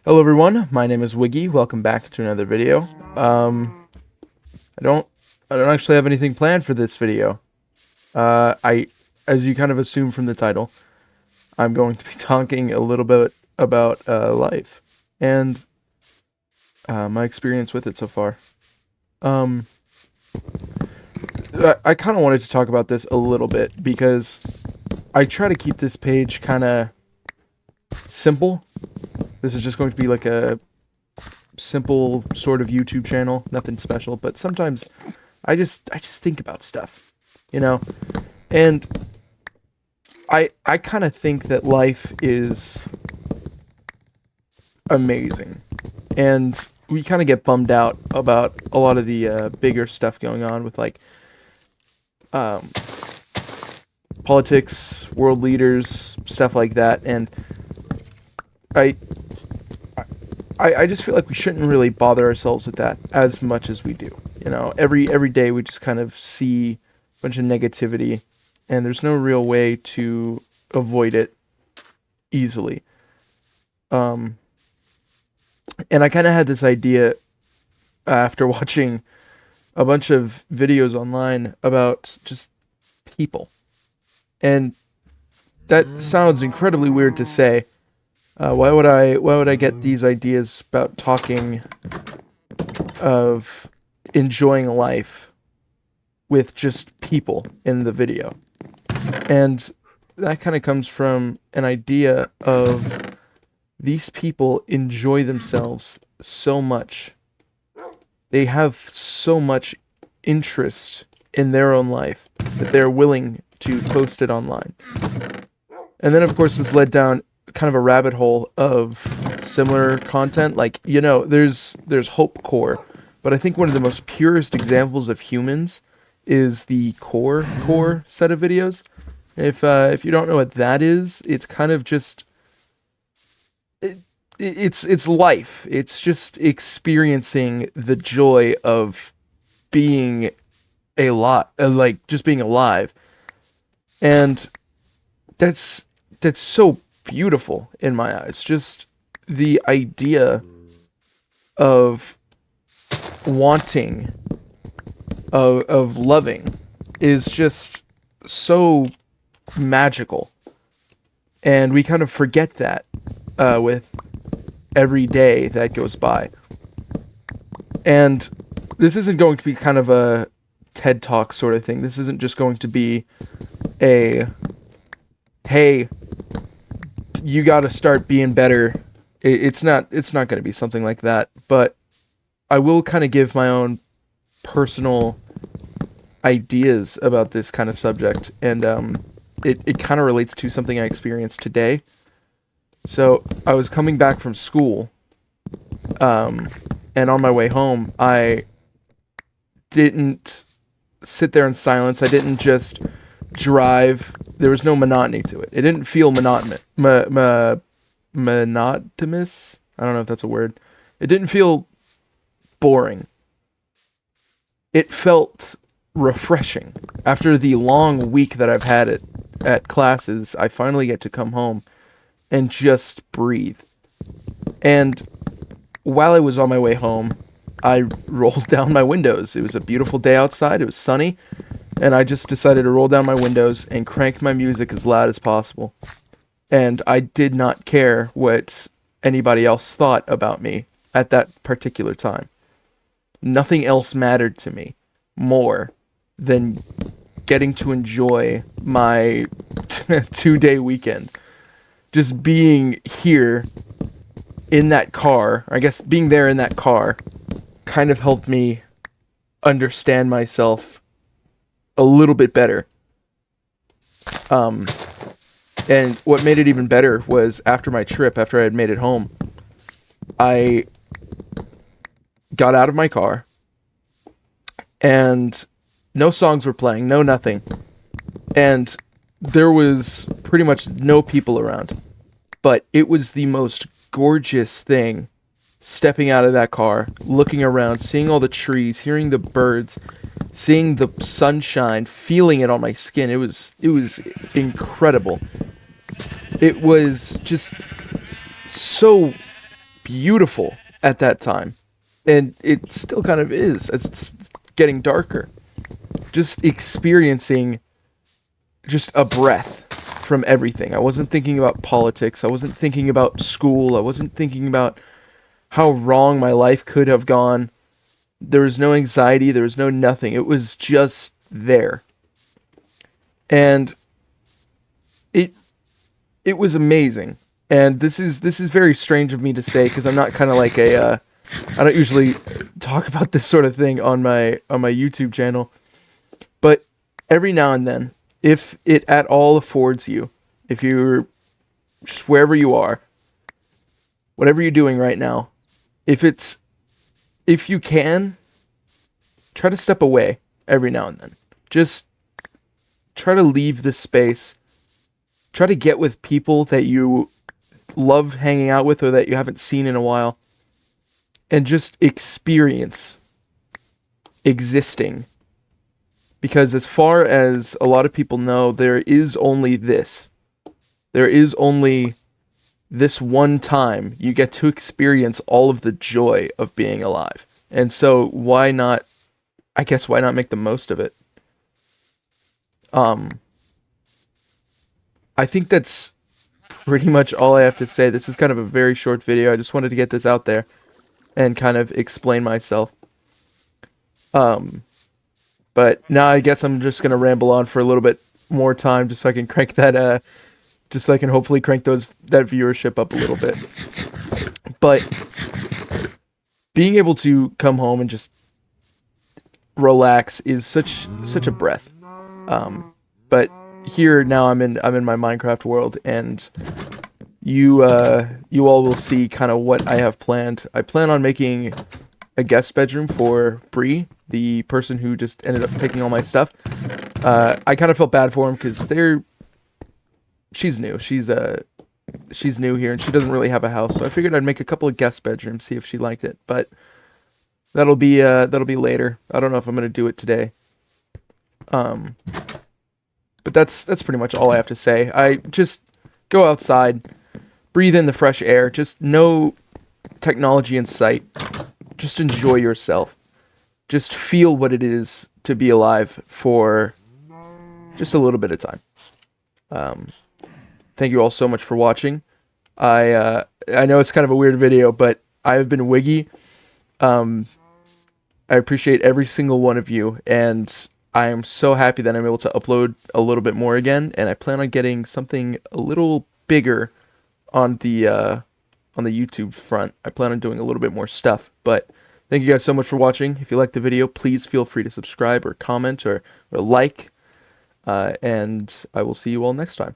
Hello everyone, my name is Wiggy. Welcome back to another video. I don't actually have anything planned for this video. As you kind of assume from the title, I'm going to be talking a little bit about life and my experience with it so far. Um, I kind of wanted to talk about this a little bit because I try to keep this page kind of simple. This is just going to be like a simple sort of YouTube channel, nothing special, but sometimes I just think about stuff, you know? And I kind of think that life is amazing. And we kind of get bummed out about a lot of the bigger stuff going on with like um politics, world leaders, stuff like that. And I I just feel like we shouldn't really bother ourselves with that as much as we do. You know, every day we just kind of see a bunch of negativity, and there's no real way to avoid it easily. Um, and I kind of had this idea after watching a bunch of videos online about just people, and that sounds incredibly weird to say. Why would I get these ideas about talking of enjoying life with just people in the video? And that kind of comes from an idea of these people enjoy themselves so much. They have so much interest in their own life that they're willing to post it online. And then, of course, this led down kind of a rabbit hole of similar content. Like, you know, there's Hope Core, but I think one of the most purest examples of humans is the Core set of videos. If you don't know what that is, it's kind of just it's life. It's just experiencing the joy of being a lot, like just being alive, and that's that's so beautiful in my eyes. Just the idea of wanting, of loving, is just so magical, and we kind of forget that with every day that goes by. And this isn't going to be kind of a TED Talk sort of thing. This isn't just going to be a hey, you got to start being better. It's not going to be something like that, but I will kind of give my own personal ideas about this kind of subject, and it kind of relates to something I experienced today. So I was coming back from school, and on my way home, I didn't sit there in silence. I didn't just drive. There was no monotony to it. It didn't feel monotonous. I don't know if that's a word. It didn't feel boring. It felt refreshing. After the long week that I've had at classes, I finally get to come home and just breathe. And while I was on my way home, I rolled down my windows. It was a beautiful day outside. It was sunny, and I just decided to roll down my windows and crank my music as loud as possible. And I did not care what anybody else thought about me at that particular time. Nothing else mattered to me more than getting to enjoy my 2-day weekend. Just being here in that car, I guess being there in that car, kind of helped me understand myself a little bit better. Um, and what made it even better was after my trip, after I had made it home, I got out of my car and no songs were playing, no nothing. And there was pretty much no people around. But it was the most gorgeous thing stepping out of that car, looking around, seeing all the trees, hearing the birds, seeing the sunshine, feeling it on my skin. It was incredible. It was just so beautiful at that time. And it still kind of is as it's getting darker. Just experiencing just a breath from everything. I wasn't thinking about politics. I wasn't thinking about school. I wasn't thinking about how wrong my life could have gone. There was no anxiety. There was no nothing. It was just there. And it it was amazing. And this is very strange of me to say because I'm not kind of like a I don't usually talk about this sort of thing on my YouTube channel. But every now and then, if it at all affords you, if you're just wherever you are, whatever you're doing right now, if you can, try to step away every now and then. Just try to leave the space. Try to get with people that you love hanging out with or that you haven't seen in a while. And just experience existing. Because as far as a lot of people know, there is only this. There is only this one time you get to experience all of the joy of being alive. And so why not, I guess, why not make the most of it? I think that's pretty much all I have to say. This is kind of a very short video. I just wanted to get this out there and kind of explain myself. But now I guess I'm just gonna ramble on for a little bit more time just so I can crank that just so I can hopefully crank that viewership up a little bit. But being able to come home and just relax is such a breath. But here now I'm in my Minecraft world, and you all will see kind of what I have planned. I plan on making a guest bedroom for Bree, the person who just ended up taking all my stuff. I kind of felt bad for him because she's new. She's new here and she doesn't really have a house, so I figured I'd make a couple of guest bedrooms, see if she liked it. But that'll be later. I don't know if I'm gonna do it today. But that's pretty much all I have to say. I just go outside, breathe in the fresh air, just no technology in sight. Just enjoy yourself. Just feel what it is to be alive for just a little bit of time. Thank you all so much for watching. I know it's kind of a weird video, but I have been Wiggy. I appreciate every single one of you, and I am so happy that I'm able to upload a little bit more again, and I plan on getting something a little bigger on the YouTube front. I plan on doing a little bit more stuff, but thank you guys so much for watching. If you liked the video, please feel free to subscribe or comment or like, and I will see you all next time.